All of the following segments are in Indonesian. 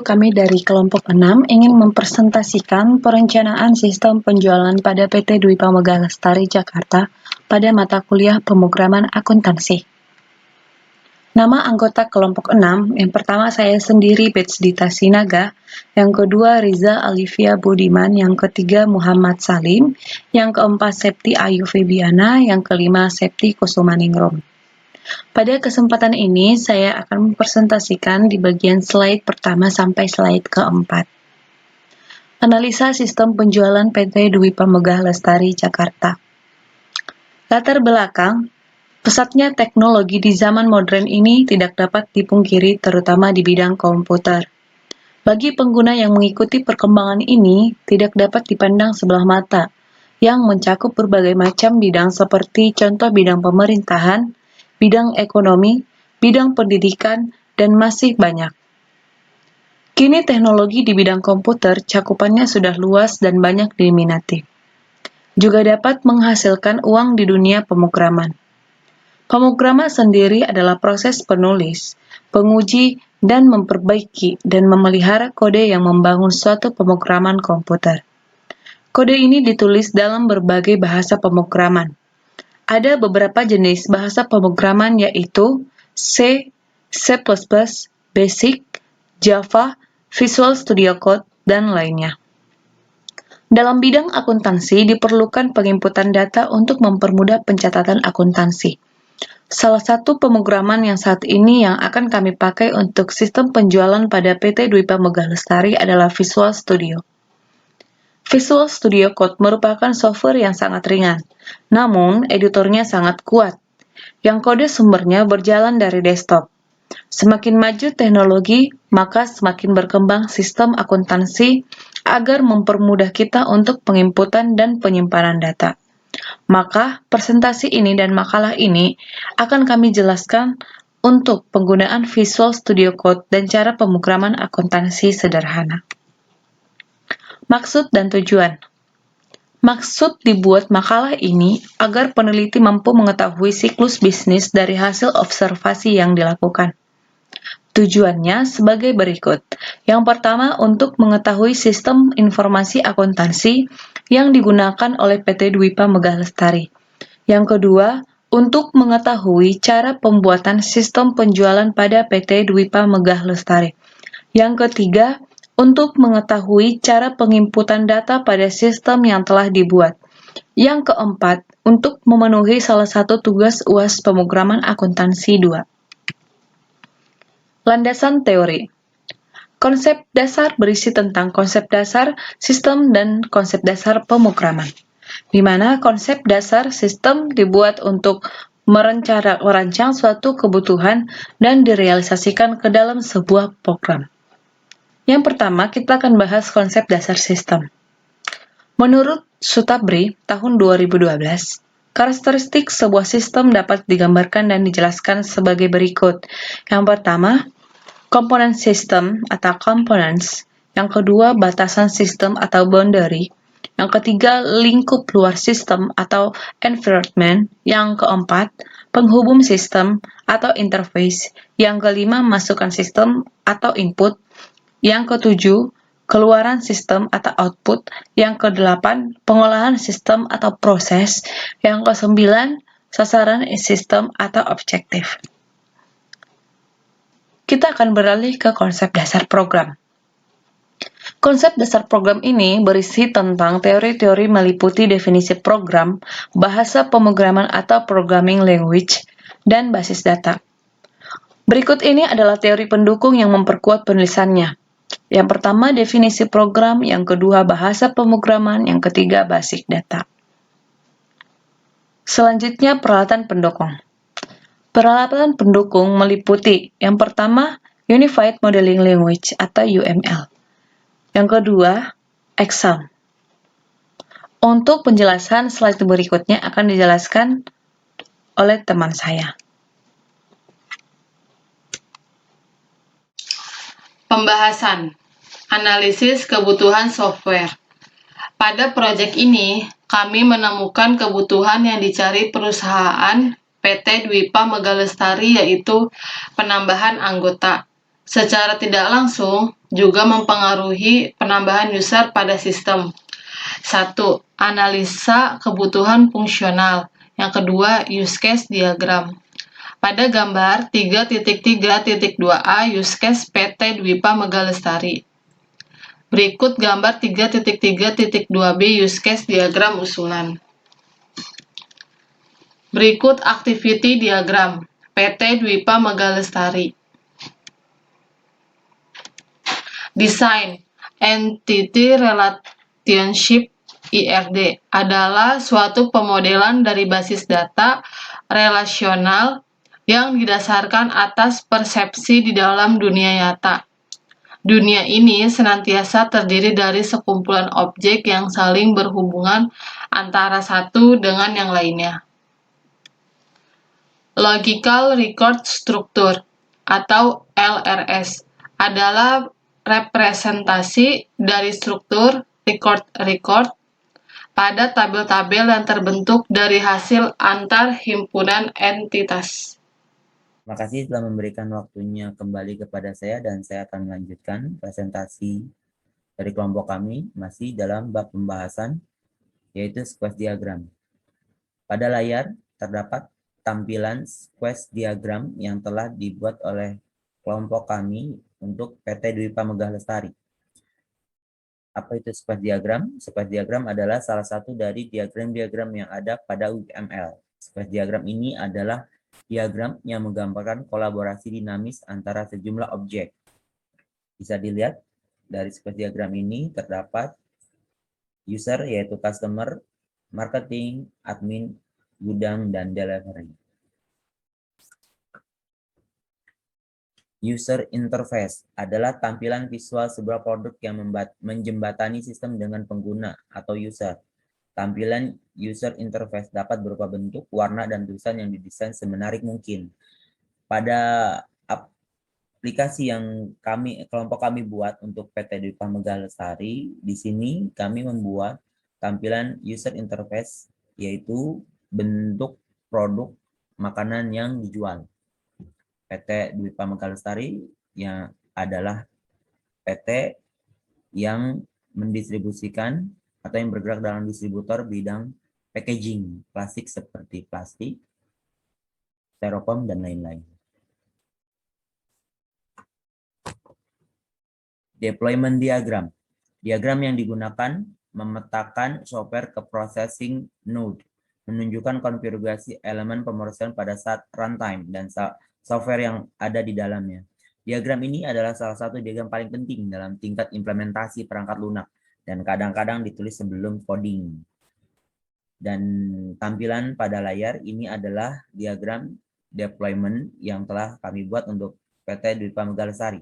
kami dari kelompok 6 ingin mempresentasikan perencanaan sistem penjualan pada PT Dwi Pa Megah Lestari Jakarta pada mata kuliah pemrograman akuntansi. Nama anggota kelompok 6, yang pertama saya sendiri Betsdita Sinaga, yang kedua Riza Alivia Budiman, yang ketiga Muhammad Salim, yang keempat Septi Ayu Febiana, yang kelima Septi Kusumaningrum. Pada kesempatan ini, saya akan mempresentasikan di bagian slide pertama sampai slide keempat. Analisa sistem penjualan PT Dwi Pa Megah Lestari Jakarta. Latar belakang, pesatnya teknologi di zaman modern ini tidak dapat dipungkiri, terutama di bidang komputer. Bagi pengguna yang mengikuti perkembangan ini, tidak dapat dipandang sebelah mata, yang mencakup berbagai macam bidang seperti contoh bidang pemerintahan, bidang ekonomi, bidang pendidikan, dan masih banyak. Kini teknologi di bidang komputer cakupannya sudah luas dan banyak diminati. Juga dapat menghasilkan uang di dunia pemrograman. Pemrograman sendiri adalah proses penulis, penguji, dan memperbaiki dan memelihara kode yang membangun suatu pemrograman komputer. Kode ini ditulis dalam berbagai bahasa pemrograman. Ada beberapa jenis bahasa pemrograman yaitu C, C++, Basic, Java, Visual Studio Code, dan lainnya. Dalam bidang akuntansi diperlukan penginputan data untuk mempermudah pencatatan akuntansi. Salah satu pemrograman yang saat ini yang akan kami pakai untuk sistem penjualan pada PT Dwi Pa Megah Lestari adalah Visual Studio. Visual Studio Code merupakan software yang sangat ringan, namun editornya sangat kuat, yang kode sumbernya berjalan dari desktop. Semakin maju teknologi, maka semakin berkembang sistem akuntansi agar mempermudah kita untuk penginputan dan penyimpanan data. Maka, presentasi ini dan makalah ini akan kami jelaskan untuk penggunaan Visual Studio Code dan cara pemrograman akuntansi sederhana. Maksud dan tujuan. Maksud dibuat makalah ini agar peneliti mampu mengetahui siklus bisnis dari hasil observasi yang dilakukan. Tujuannya sebagai berikut. Yang pertama, untuk mengetahui sistem informasi akuntansi yang digunakan oleh PT Dwi Pa Megah Lestari. Yang kedua, untuk mengetahui cara pembuatan sistem penjualan pada PT Dwi Pa Megah Lestari. Yang ketiga, untuk mengetahui cara penginputan data pada sistem yang telah dibuat. Yang keempat, untuk memenuhi salah satu tugas UAS Pemrograman Akuntansi 2. Landasan teori. Konsep dasar berisi tentang konsep dasar sistem dan konsep dasar pemrograman, di mana konsep dasar sistem dibuat untuk merancang suatu kebutuhan dan direalisasikan ke dalam sebuah program. Yang pertama, kita akan bahas konsep dasar sistem. Menurut Sutabri tahun 2012, karakteristik sebuah sistem dapat digambarkan dan dijelaskan sebagai berikut. Yang pertama, komponen sistem atau components. Yang kedua, batasan sistem atau boundary. Yang ketiga, lingkup luar sistem atau environment. Yang keempat, penghubung sistem atau interface. Yang kelima, masukan sistem atau input. Yang ketujuh, keluaran sistem atau output. Yang kedelapan, pengolahan sistem atau proses. Yang kesembilan, sasaran sistem atau objektif. Kita akan beralih ke konsep dasar program. Konsep dasar program ini berisi tentang teori-teori meliputi definisi program, bahasa pemrograman atau programming language, dan basis data. Berikut ini adalah teori pendukung yang memperkuat penulisannya. Yang pertama, definisi program, yang kedua, bahasa pemrograman, yang ketiga, basic data. Selanjutnya, peralatan pendukung. Peralatan pendukung meliputi, yang pertama, Unified Modeling Language atau UML. Yang kedua, Excel. Untuk penjelasan slide berikutnya akan dijelaskan oleh teman saya. Pembahasan analisis kebutuhan software. Pada proyek ini, kami menemukan kebutuhan yang dicari perusahaan PT Dwi Pa Megah Lestari, yaitu penambahan anggota. Secara tidak langsung, juga mempengaruhi penambahan user pada sistem. 1. Analisa kebutuhan fungsional. Yang kedua, use case diagram. Pada gambar 3.3.2a use case PT Dwipa Megalestari. Berikut gambar 3.3.2b use case diagram usulan. Berikut activity diagram PT Dwipa Megalestari. Desain Entity Relationship IRD adalah suatu pemodelan dari basis data relasional yang didasarkan atas persepsi di dalam dunia nyata. Dunia ini senantiasa terdiri dari sekumpulan objek yang saling berhubungan antara satu dengan yang lainnya. Logical Record Structure atau LRS adalah representasi dari struktur record-record pada tabel-tabel yang terbentuk dari hasil antar himpunan entitas. Terima kasih telah memberikan waktunya kembali kepada saya dan saya akan melanjutkan presentasi dari kelompok kami masih dalam bab pembahasan yaitu squash diagram. Pada layar terdapat tampilan squash diagram yang telah dibuat oleh kelompok kami untuk PT Dwipa Megalestari. Apa itu squash diagram? Squash diagram adalah salah satu dari diagram-diagram yang ada pada UML. Squash diagram ini adalah diagram yang menggambarkan kolaborasi dinamis antara sejumlah objek. Bisa dilihat dari squash diagram ini terdapat user yaitu customer, marketing, admin, gudang, dan delivery. User interface adalah tampilan visual sebuah produk yang menjembatani sistem dengan pengguna atau user. Tampilan user interface dapat berupa bentuk, warna, dan tulisan yang didesain semenarik mungkin. Pada aplikasi yang kelompok kami buat untuk PT Dwipa Megalestari, di sini kami membuat tampilan user interface yaitu bentuk produk makanan yang dijual. PT Dwipa Megalestari yang adalah PT yang mendistribusikan atau yang bergerak dalam distributor bidang packaging plastik seperti plastik, styrofoam, dan lain-lain. Deployment diagram. Diagram yang digunakan memetakan software ke processing node, menunjukkan konfigurasi elemen pemrosesan pada saat runtime dan software yang ada di dalamnya. Diagram ini adalah salah satu diagram paling penting dalam tingkat implementasi perangkat lunak dan kadang-kadang ditulis sebelum coding. Dan tampilan pada layar ini adalah diagram deployment yang telah kami buat untuk PT Dwipa Megalestari.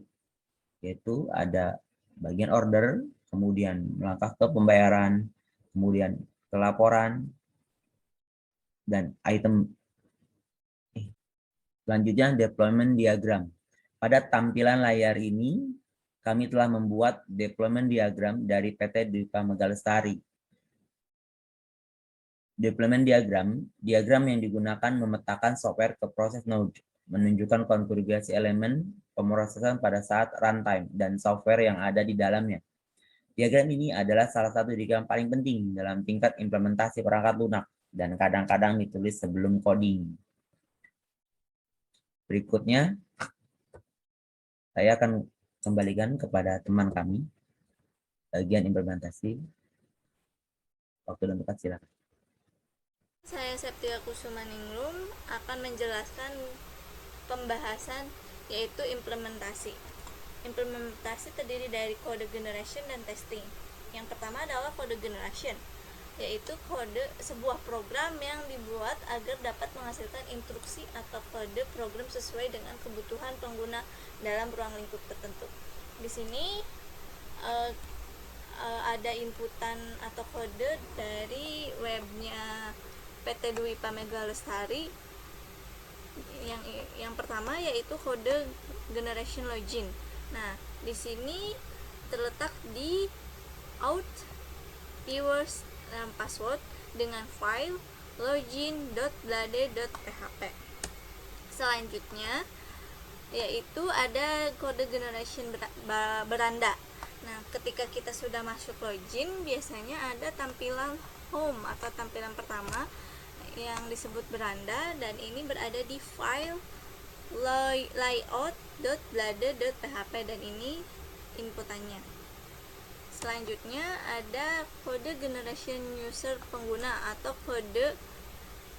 Yaitu ada bagian order, kemudian melangkah ke pembayaran, kemudian ke laporan, dan item. Selanjutnya deployment diagram. Pada tampilan layar ini, kami telah membuat deployment diagram dari PT Dwipa Megalestari. Deployment diagram yang digunakan memetakan software ke proses node, menunjukkan konfigurasi elemen pemrosesan pada saat runtime dan software yang ada di dalamnya. Diagram ini adalah salah satu diagram paling penting dalam tingkat implementasi perangkat lunak dan kadang-kadang ditulis sebelum coding. Berikutnya, saya akan kembalikan kepada teman kami, bagian implementasi. Waktu dan tempat silakan. Saya Septia Kusumaningrum akan menjelaskan pembahasan yaitu implementasi. Implementasi terdiri dari kode generation dan testing. Yang pertama adalah kode generation, yaitu sebuah program yang dibuat agar dapat menghasilkan instruksi atau kode program sesuai dengan kebutuhan pengguna dalam ruang lingkup tertentu. Di sini ada inputan atau kode dari webnya PT Dwipa Megalestari. Yang pertama yaitu kode generation login. Nah, di sini terletak di out viewers dan password dengan file login.blade.php. Selanjutnya yaitu ada kode generation beranda. Nah, ketika kita sudah masuk login, biasanya ada tampilan home atau tampilan pertama yang disebut beranda, dan ini berada di file layout.blade.php, dan ini inputannya. Selanjutnya ada kode generation user pengguna atau kode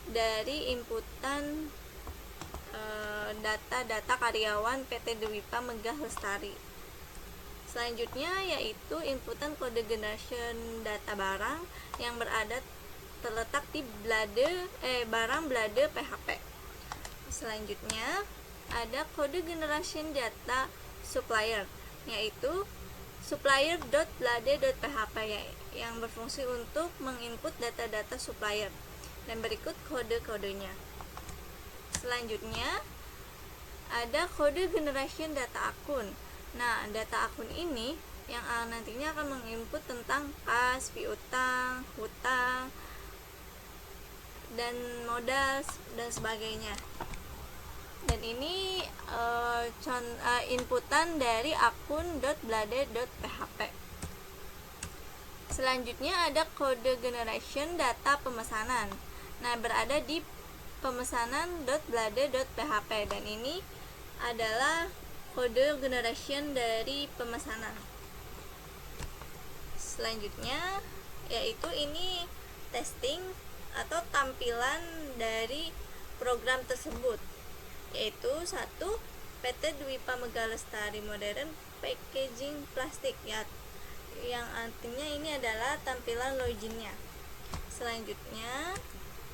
dari inputan data-data karyawan PT Dwi Pa Megah Lestari. Selanjutnya yaitu inputan kode generation data barang yang terletak di barang Blade PHP. Selanjutnya ada kode generation data supplier, yaitu supplier.blade.php yang berfungsi untuk menginput data-data supplier, dan berikut kode-kodenya. Selanjutnya ada kode generation data akun. Nah, data akun ini yang nantinya akan menginput tentang kas, piutang, hutang, dan modal dan sebagainya. Dan ini inputan dari akun.blade.php. Selanjutnya ada kode generation data pemesanan. Nah, berada di pemesanan.blade.php, dan ini adalah kode generation dari pemesanan. Selanjutnya yaitu ini testing atau tampilan dari program tersebut, yaitu 1. PT Dwi Pa Megah Lestari Modern Packaging Plastik, ya, yang artinya ini adalah tampilan loginnya. Selanjutnya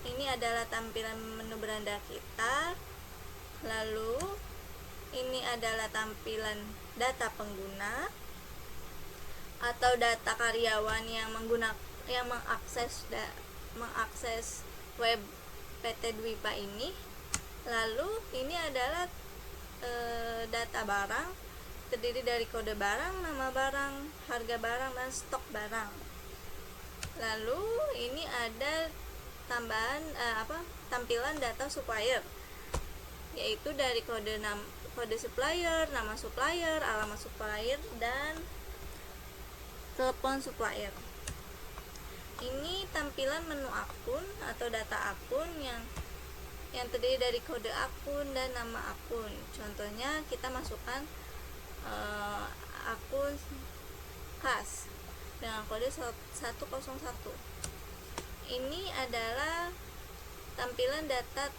ini adalah tampilan menu beranda kita. Lalu ini adalah tampilan data pengguna atau data karyawan yang mengakses web PT Dwi Pa ini. Lalu ini adalah data barang, terdiri dari kode barang, nama barang, harga barang, dan stok barang. Lalu ini ada tampilan data supplier, yaitu dari kode supplier, nama supplier, alamat supplier, dan telepon supplier. Ini tampilan menu akun atau data akun yang terdiri dari kode akun dan nama akun. Contohnya kita masukkan akun kas dengan kode 101. Ini adalah tampilan data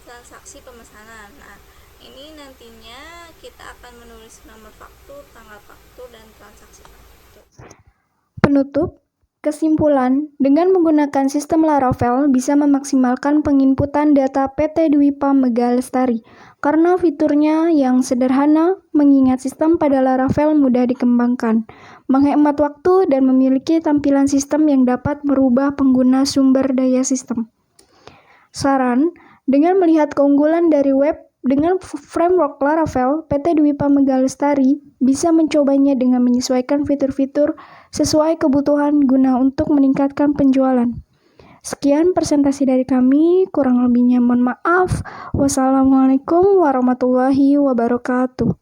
transaksi pemesanan. Nah, ini nantinya kita akan menulis nomor faktur, tanggal faktur, dan transaksi faktur. Penutup. Kesimpulan, dengan menggunakan sistem Laravel bisa memaksimalkan penginputan data PT Dwi Pa Megah Lestari karena fiturnya yang sederhana, mengingat sistem pada Laravel mudah dikembangkan, menghemat waktu, dan memiliki tampilan sistem yang dapat merubah pengguna sumber daya sistem. Saran, dengan melihat keunggulan dari web dengan framework Laravel, PT Dwi Pa Megah Lestari bisa mencobanya dengan menyesuaikan fitur-fitur sesuai kebutuhan guna untuk meningkatkan penjualan. Sekian presentasi dari kami, kurang lebihnya mohon maaf. Wassalamualaikum warahmatullahi wabarakatuh.